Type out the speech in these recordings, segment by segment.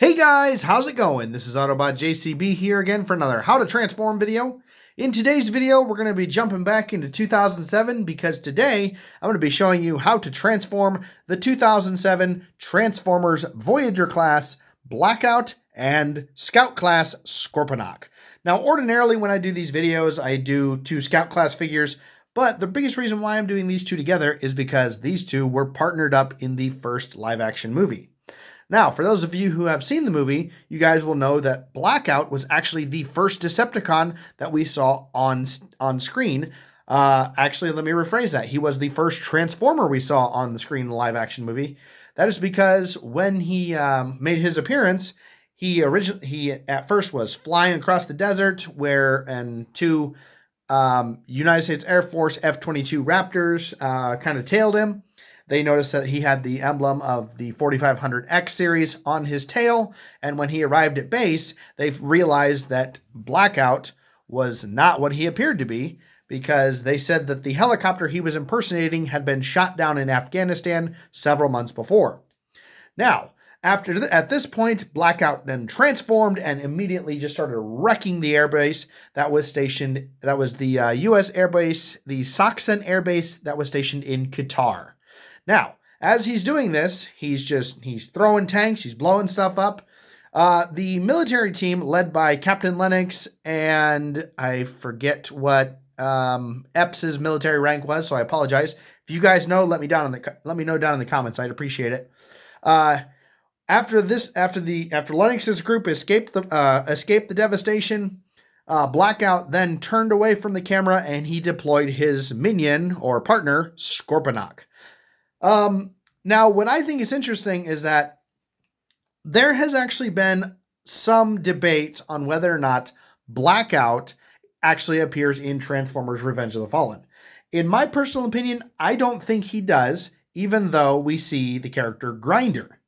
Hey guys, how's it going? This is Autobot JCB here again for another How to Transform video. In today's video, we're going to be jumping back into 2007 because today I'm going to be showing you how to transform the 2007 Transformers Voyager class Blackout and Scout class Scorponok. Now, ordinarily when I do these videos, I do two Scout class figures, but the biggest reason why I'm doing these two together is because these two were partnered up in the first live action movie. Now, for those of you who have seen the movie, you guys will know that Blackout was actually the first Decepticon that we saw on screen. Actually, let me rephrase that. He was the first Transformer we saw on the screen in the live-action movie. That is because when he made his appearance, he at first was flying across the desert and two United States Air Force F-22 Raptors kind of tailed him. They noticed that he had the emblem of the 4500X series on his tail, and when he arrived at base, they realized that Blackout was not what he appeared to be, because they said that the helicopter he was impersonating had been shot down in Afghanistan several months before. Now, at this point, Blackout then transformed and immediately just started wrecking the airbase that was the U.S. airbase, the Saksan airbase that was stationed in Qatar. Now, as he's doing this, he's throwing tanks, he's blowing stuff up. The military team, led by Captain Lennox, and I forget what Epps' military rank was, so I apologize. If you guys know, let me know down in the comments. I'd appreciate it. After Lennox's group escaped the devastation, Blackout then turned away from the camera and he deployed his minion or partner, Scorponok. Now, what I think is interesting is that there has actually been some debate on whether or not Blackout actually appears in Transformers Revenge of the Fallen. In my personal opinion, I don't think he does, even though we see the character Grinder.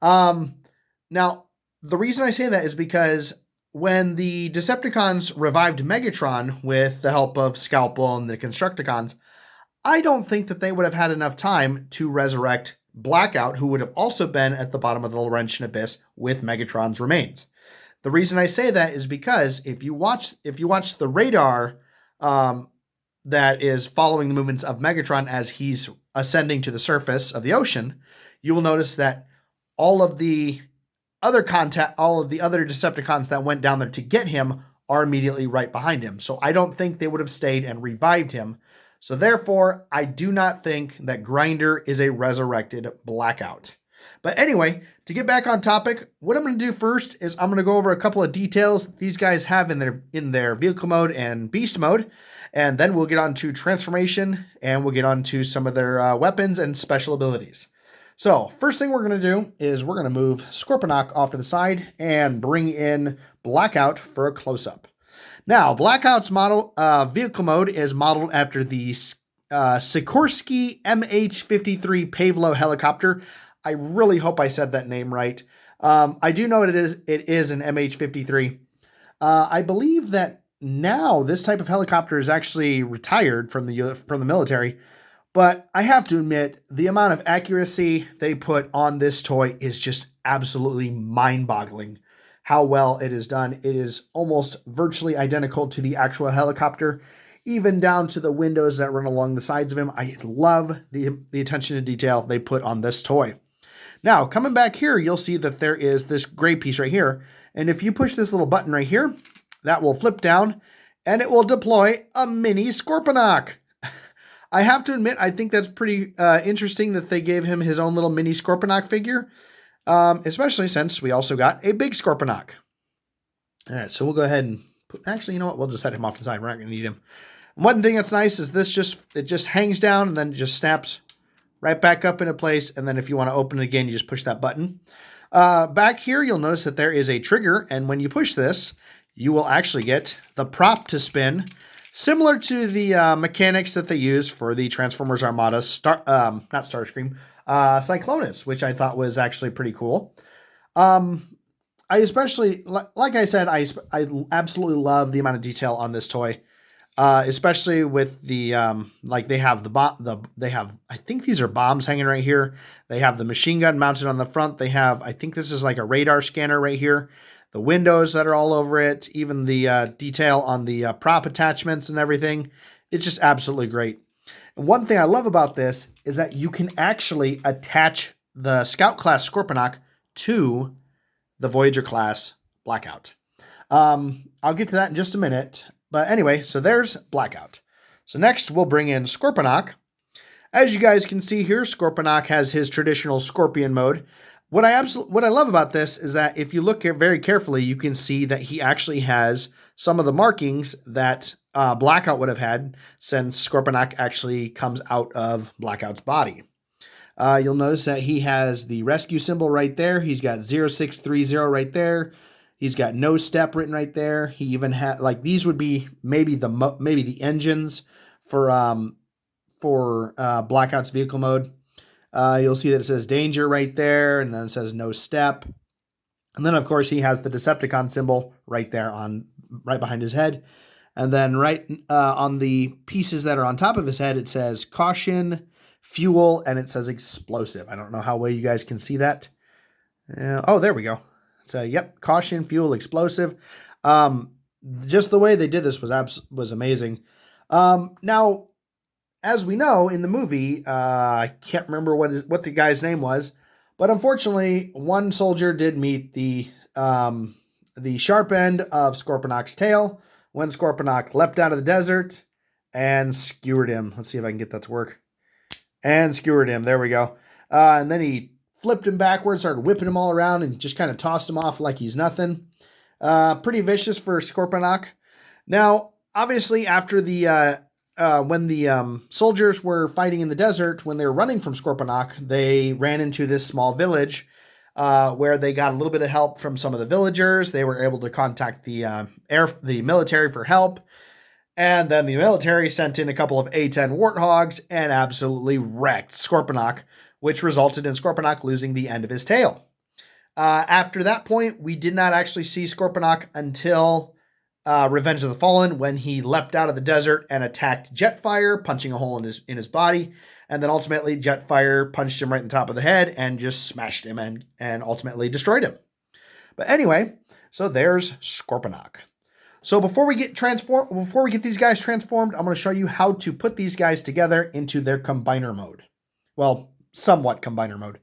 Now, the reason I say that is because when the Decepticons revived Megatron with the help of Scalpel and the Constructicons, I don't think that they would have had enough time to resurrect Blackout, who would have also been at the bottom of the Laurentian Abyss with Megatron's remains. The reason I say that is because if you watch the radar that is following the movements of Megatron as he's ascending to the surface of the ocean, you will notice that all of the other Decepticons that went down there to get him are immediately right behind him. So I don't think they would have stayed and revived him. So therefore, I do not think that Grinder is a resurrected Blackout. But anyway, to get back on topic, what I'm going to do first is I'm going to go over a couple of details that these guys have in their vehicle mode and beast mode, and then we'll get on to transformation, and we'll get on to some of their weapons and special abilities. So first thing we're going to do is we're going to move Scorponok off to the side and bring in Blackout for a close-up. Now, Blackout's vehicle mode is modeled after the Sikorsky MH-53 Pavlo helicopter. I really hope I said that name right. I do know it is an MH-53. I believe that now this type of helicopter is actually retired from the military, but I have to admit the amount of accuracy they put on this toy is just absolutely mind-boggling. How well it is done. It is almost virtually identical to the actual helicopter, even down to the windows that run along the sides of him. I love the attention to detail they put on this toy. Now, coming back here, you'll see that there is this gray piece right here. And if you push this little button right here, that will flip down and it will deploy a mini Scorponok. I have to admit, I think that's pretty interesting that they gave him his own little mini Scorponok figure. Especially since we also got a big Scorponok. All right, so we'll go ahead and actually, you know what? We'll just set him off to the side. We're not going to need him. One thing that's nice is it just hangs down and then it just snaps right back up into place. And then if you want to open it again, you just push that button. Back here, you'll notice that there is a trigger. And when you push this, you will actually get the prop to spin, similar to the mechanics that they use for the Transformers Armada not Starscream, Cyclonus, which I thought was actually pretty cool. I especially, like I said, I absolutely love the amount of detail on this toy. especially with the like they have they have, I think these are bombs hanging right here. They have the machine gun mounted on the front. They have, I think this is like a radar scanner right here. The windows that are all over it, even the detail on the prop attachments and everything. It's just absolutely great. And one thing I love about this is that you can actually attach the Scout class Scorponok to the Voyager class Blackout. I'll get to that in just a minute. But anyway, so there's Blackout. So next we'll bring in Scorponok. As you guys can see here, Scorponok has his traditional Scorpion mode. What I love about this is that if you look very carefully, you can see that he actually has some of the markings that Blackout would have had, since Scorponok actually comes out of Blackout's body. You'll notice that he has the rescue symbol right there. He's got 0630 right there. He's got no step written right there. He even had, like, these would be maybe the engines for Blackout's vehicle mode. You'll see that it says danger right there, and then it says no step. And then, of course, he has the Decepticon symbol right there right behind his head. And then right on the pieces that are on top of his head, it says caution, fuel, and it says explosive. I don't know how well you guys can see that. Oh, there we go. So, yep, caution, fuel, explosive. Just the way they did this was amazing. Now, as we know in the movie, I can't remember what the guy's name was, but unfortunately, one soldier did meet the sharp end of Scorponok's tail when Scorponok leapt out of the desert and skewered him. Let's see if I can get that to work. And skewered him. There we go. And then he flipped him backwards, started whipping him all around, and just kind of tossed him off like he's nothing. Pretty vicious for Scorponok. Now, obviously, after when the soldiers were fighting in the desert, when they were running from Scorponok, they ran into this small village where they got a little bit of help from some of the villagers. They were able to contact the military for help. And then the military sent in a couple of A-10 Warthogs and absolutely wrecked Scorponok, which resulted in Scorponok losing the end of his tail. After that point, we did not actually see Scorponok until Revenge of the Fallen, when he leapt out of the desert and attacked Jetfire, punching a hole in his body. And then ultimately Jetfire punched him right in the top of the head and just smashed him and ultimately destroyed him. But anyway, so there's Scorponok. So before we get these guys transformed, I'm going to show you how to put these guys together into their combiner mode. Well, somewhat combiner mode.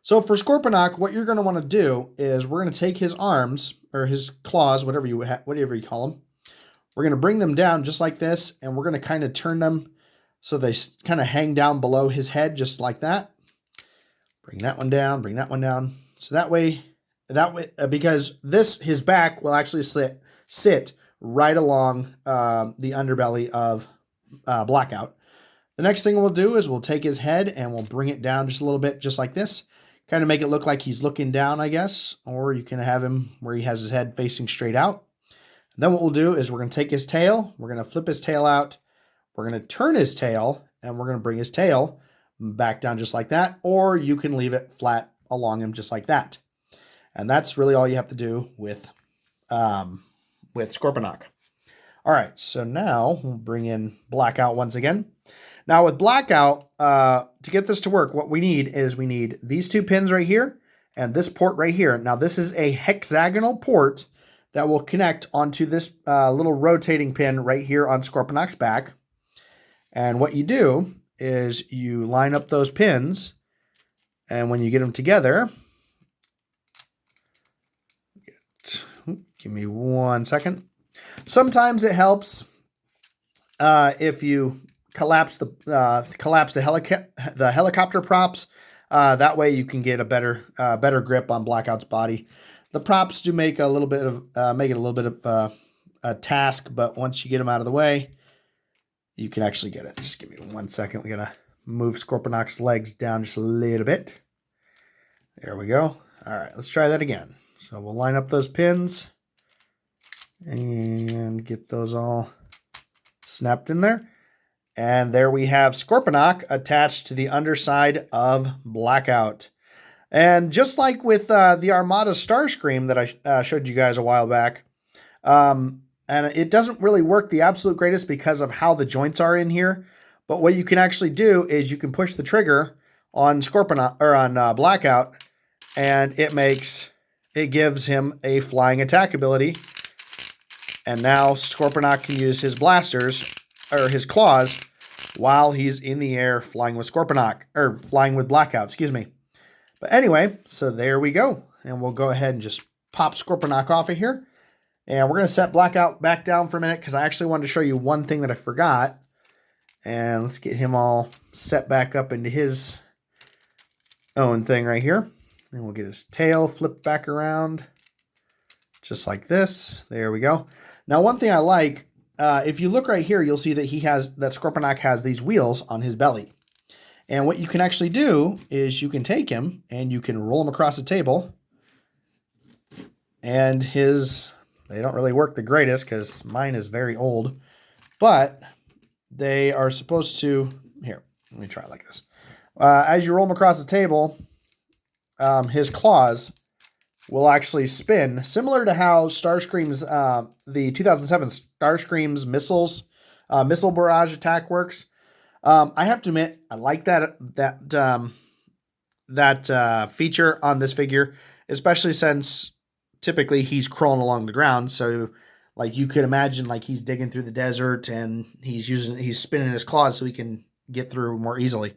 So for Scorponok, what you're going to want to do is we're going to take his arms, or his claws, whatever you call them. We're going to bring them down just like this, and we're going to kind of turn them so they kind of hang down below his head, just like that. Bring that one down, bring that one down. So that way, because his back will actually sit right along the underbelly of Blackout. The next thing we'll do is we'll take his head and we'll bring it down just a little bit, just like this. Kind of make it look like he's looking down, I guess. Or you can have him where he has his head facing straight out. And then what we'll do is we're going to take his tail. We're going to flip his tail out. We're going to turn his tail. And we're going to bring his tail back down just like that. Or you can leave it flat along him just like that. And that's really all you have to do with Scorponok. All right, so now we'll bring in Blackout once again. Now with Blackout, to get this to work, what we need is these two pins right here and this port right here. Now this is a hexagonal port that will connect onto this little rotating pin right here on Scorponok's back. And what you do is you line up those pins, and when you get them together, give me 1 second. Sometimes it helps if you collapse the helicopter props. That way you can get a better grip on Blackout's body. The props do make it a little bit of a task, but once you get them out of the way, you can actually get it. Just give me 1 second. We're gonna move Scorponok's legs down just a little bit. There we go. All right, let's try that again. So we'll line up those pins and get those all snapped in there. And there we have Scorponok attached to the underside of Blackout. And just like with the Armada Starscream that I showed you guys a while back, And it doesn't really work the absolute greatest because of how the joints are in here. But what you can actually do is you can push the trigger on Scorponok or on Blackout, and it gives him a flying attack ability. And now Scorponok can use his blasters or his claws while he's in the air flying with Scorponok or flying with Blackout, excuse me. But anyway, so there we go. And we'll go ahead and just pop Scorponok off of here. And we're going to set Blackout back down for a minute because I actually wanted to show you one thing that I forgot. And let's get him all set back up into his own thing right here. And we'll get his tail flipped back around just like this. There we go. Now, one thing I like, if you look right here, you'll see that Scorponok has these wheels on his belly. And what you can actually do is you can take him and you can roll him across the table. And they don't really work the greatest because mine is very old. But they are supposed to, here, let me try it like this. As you roll him across the table, his claws will actually spin, similar to how Starscream's, the 2007 Starscream's missile barrage attack works. I have to admit, I like that feature on this figure, especially since typically he's crawling along the ground. So like you could imagine like he's digging through the desert and he's spinning his claws so he can get through more easily.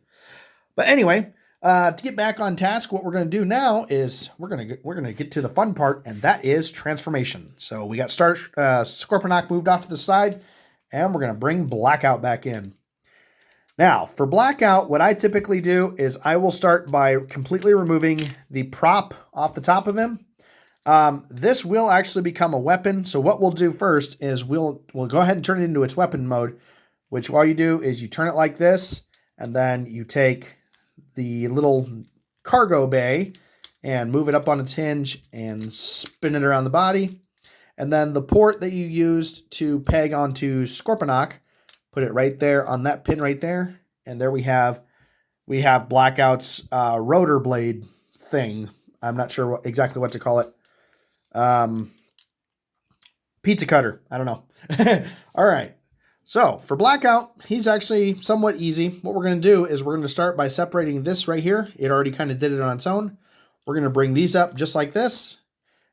But anyway, to get back on task, what we're going to do now is we're going to get to the fun part, and that is transformation. So we got Scorponok moved off to the side, and we're going to bring Blackout back in. Now, for Blackout, what I typically do is I will start by completely removing the prop off the top of him. This will actually become a weapon. So what we'll do first is we'll go ahead and turn it into its weapon mode, which all you do is you turn it like this, and then you take the little cargo bay and move it up on its hinge and spin it around the body. And then the port that you used to peg onto Scorponok, put it right there on that pin right there. And there we have Blackout's rotor blade thing. I'm not sure exactly what to call it. Pizza cutter. I don't know. All right. So for Blackout, he's actually somewhat easy. What we're going to do is we're going to start by separating this right here. It already kind of did it on its own. We're going to bring these up just like this.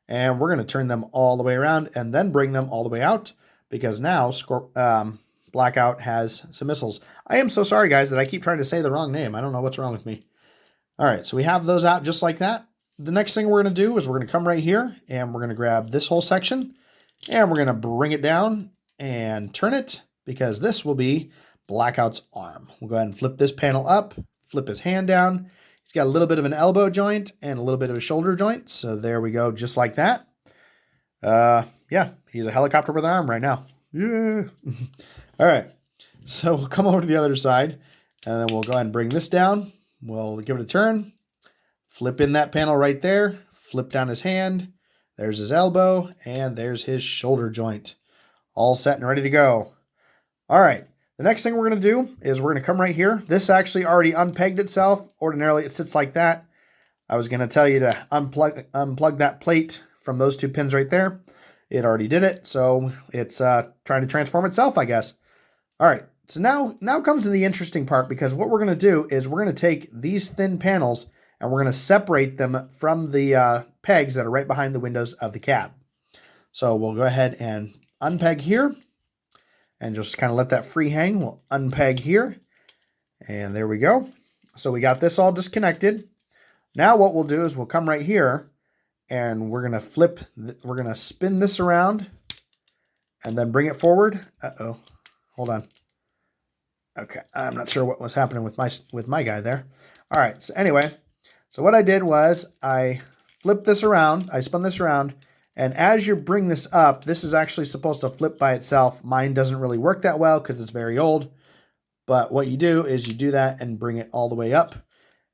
And we're going to turn them all the way around and then bring them all the way out because now Blackout has some missiles. I am so sorry, guys, that I keep trying to say the wrong name. I don't know what's wrong with me. All right, so we have those out just like that. The next thing we're going to do is we're going to come right here and we're going to grab this whole section and we're going to bring it down and turn it because this will be Blackout's arm. We'll go ahead and flip this panel up, flip his hand down. He's got a little bit of an elbow joint and a little bit of a shoulder joint. So there we go, just like that. Yeah, he's a helicopter with an arm right now. Yeah. All right, so we'll come over to the other side and then we'll go ahead and bring this down. We'll give it a turn, flip in that panel right there, flip down his hand. There's his elbow and there's his shoulder joint. All set and ready to go. All right, the next thing we're going to do is we're going to come right here. This actually already unpegged itself. Ordinarily, it sits like that. I was going to tell you to unplug that plate from those two pins right there. It already did it, so it's trying to transform itself, I guess. All right, so now comes to the interesting part because what we're going to do is we're going to take these thin panels and we're going to separate them from the pegs that are right behind the windows of the cab. So we'll go ahead and unpeg here and just kind of let that free hang. We'll unpeg here and there we go. So we got this all disconnected. Now what we'll do is we'll come right here and we're going to we're going to spin this around and then bring it forward. Uh-oh, hold on. Okay, I'm not sure what was happening with my guy there. All right, so anyway, so what I did was I flipped this around, I spun this around, and as you bring this up, this is actually supposed to flip by itself. Mine doesn't really work that well because it's very old, but what you do is you do that and bring it all the way up,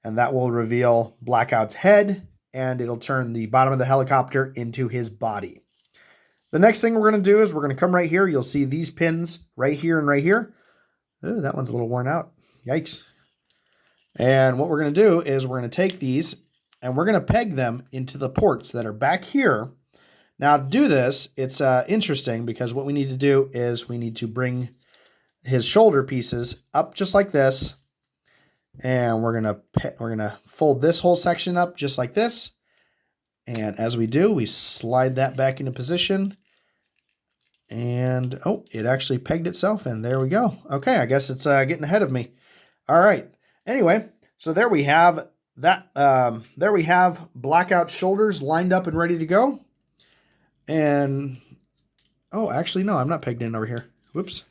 and that will reveal Blackout's head, and it'll turn the bottom of the helicopter into his body. The next thing we're going to do is we're going to come right here. You'll see these pins right here and right here. Ooh, that one's a little worn out. Yikes. And what we're going to do is we're going to take these and we're going to peg them into the ports that are back here Now, to do this, it's interesting because what we need to do is we need to bring his shoulder pieces up just like this, and we're gonna fold this whole section up just like this. And as we do, we slide that back into position. And, oh, it actually pegged itself, and there we go. Okay, I guess it's getting ahead of me. All right. Anyway, so there we have that. There we have Blackout shoulders lined up and ready to go. And, oh, actually, no, I'm not pegged in over here. Whoops.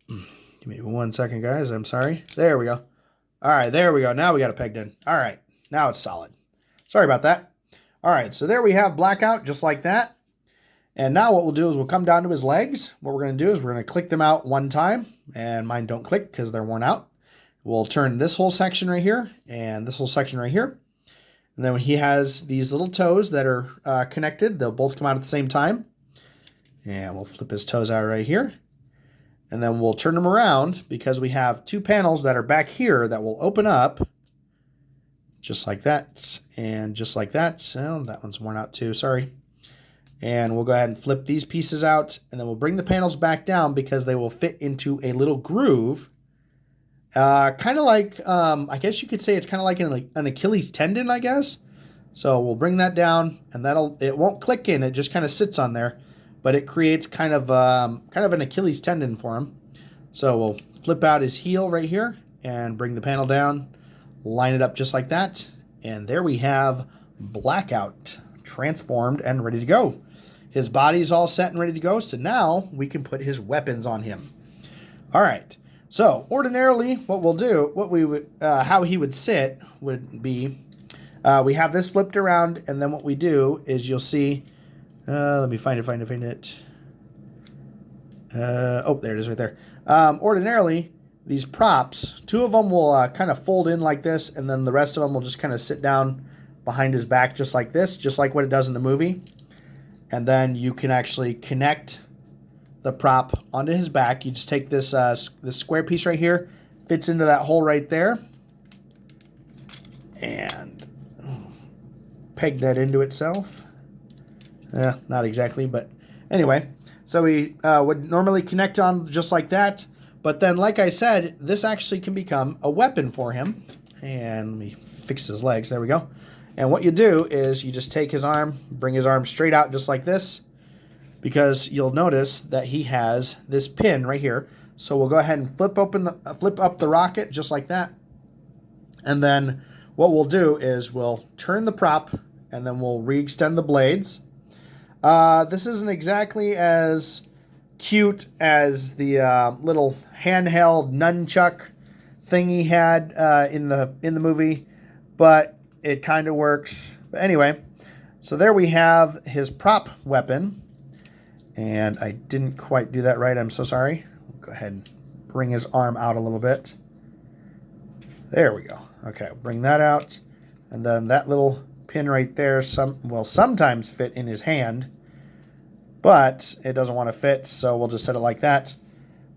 Give me 1 second, guys. I'm sorry. There we go. All right, there we go. Now we got it pegged in. All right, now it's solid. Sorry about that. All right, so there we have Blackout just like that. And now what we'll do is we'll come down to his legs. What we're going to do is we're going to click them out one time. And mine don't click because they're worn out. We'll turn this whole section right here and this whole section right here. And then when he has these little toes that are connected, they'll both come out at the same time. And we'll flip his toes out right here. And then we'll turn them around because we have two panels that are back here that will open up. Just like that. And just like that. So that one's worn out too. Sorry. And we'll go ahead and flip these pieces out, and then we'll bring the panels back down because they will fit into a little groove. Kind of like, I guess you could say it's kind of like an Achilles tendon, I guess. So we'll bring that down, and it won't click in. It just kind of sits on there, but it creates kind of an Achilles tendon for him. So we'll flip out his heel right here and bring the panel down, line it up just like that, and there we have Blackout transformed and ready to go. His body's all set and ready to go, so now we can put his weapons on him. All right. So ordinarily, what we'll do, how he would sit would be, we have this flipped around, and then what we do is you'll see. Let me find it. Oh, there it is right there. Ordinarily, these props, two of them will kind of fold in like this, and then the rest of them will just kind of sit down behind his back just like this, just like what it does in the movie. And then you can actually connect the prop onto his back. You just take this square piece right here, fits into that hole right there, and peg that into itself. Not exactly, but anyway. So we would normally connect on just like that. But then, like I said, this actually can become a weapon for him. And let me fix his legs. There we go. And what you do is you just take his arm, bring his arm straight out just like this, because you'll notice that he has this pin right here. So we'll go ahead and flip up the rocket just like that. And then what we'll do is we'll turn the prop, and then we'll re-extend the blades. This isn't exactly as cute as the little handheld nunchuck thing he had in the movie, but it kind of works. But anyway, so there we have his prop weapon. And I didn't quite do that right. I'm so sorry. We'll go ahead and bring his arm out a little bit. There we go. Okay, bring that out. And then that little pin right there will sometimes fit in his hand. But it doesn't want to fit, so we'll just set it like that.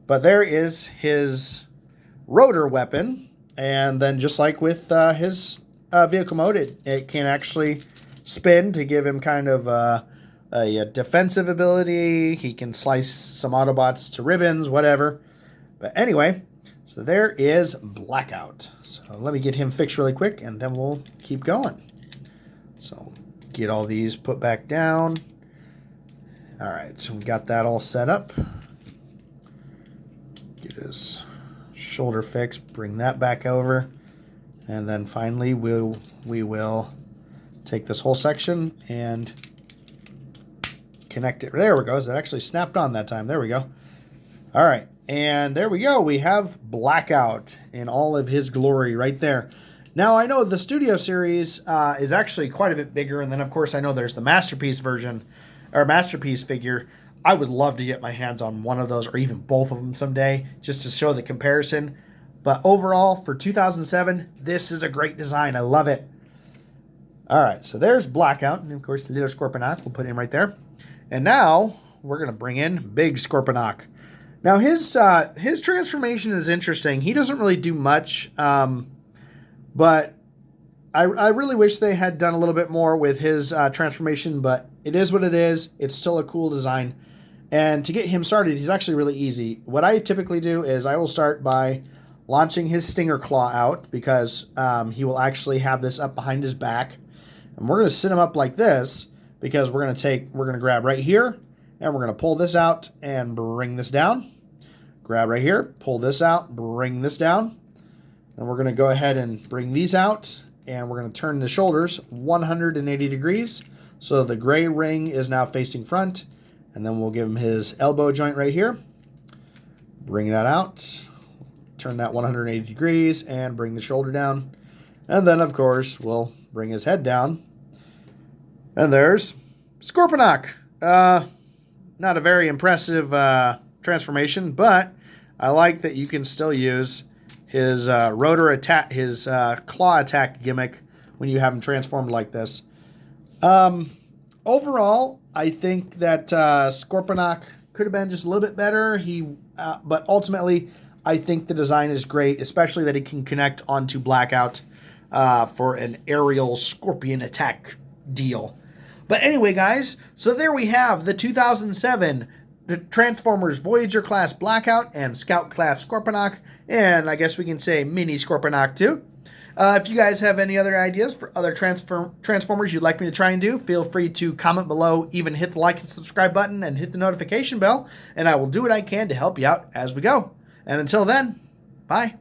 But there is his rotor weapon. And then just like with his vehicle mode, it can actually spin to give him kind of a defensive ability. He can slice some Autobots to ribbons, whatever. But anyway, so there is Blackout. So let me get him fixed really quick, and then we'll keep going. So get all these put back down. All right, so we got that all set up. Get his shoulder fixed, bring that back over. And then finally, we will take this whole section and connect it. There we go. It actually snapped on that time. There we go. All right. And there we go. We have Blackout in all of his glory right there. Now, I know the studio series is actually quite a bit bigger. And then, of course, I know there's the Masterpiece version, or Masterpiece figure. I would love to get my hands on one of those, or even both of them someday, just to show the comparison. But overall, for 2007, this is a great design. I love it. All right, so there's Blackout. And, of course, the little Scorponok. We'll put him right there. And now we're going to bring in Big Scorponok. Now, his transformation is interesting. He doesn't really do much, but I really wish they had done a little bit more with his transformation, but it is what it is. It's still a cool design. And to get him started, he's actually really easy. What I typically do is I will start by launching his stinger claw out, because he will actually have this up behind his back. And we're going to sit him up like this, because we're going to grab right here, and we're going to pull this out and bring this down. Grab right here, pull this out, bring this down. Then we're going to go ahead and bring these out, and we're going to turn the shoulders 180 degrees. So the gray ring is now facing front. And then we'll give him his elbow joint right here. Bring that out. Turn that 180 degrees and bring the shoulder down. And then, of course, we'll bring his head down. And there's Scorponok. Not a very impressive transformation, but I like that you can still use his rotor attack, his claw attack gimmick when you have him transformed like this. Overall, I think that Scorponok could have been just a little bit better. But ultimately, I think the design is great, especially that he can connect onto Blackout for an aerial scorpion attack deal. But anyway, guys, so there we have the 2007 Transformers Voyager class Blackout and Scout class Scorponok, and I guess we can say mini Scorponok too. If you guys have any other ideas for other Transformers you'd like me to try and do, feel free to comment below, even hit the like and subscribe button, and hit the notification bell, and I will do what I can to help you out as we go. And until then, bye.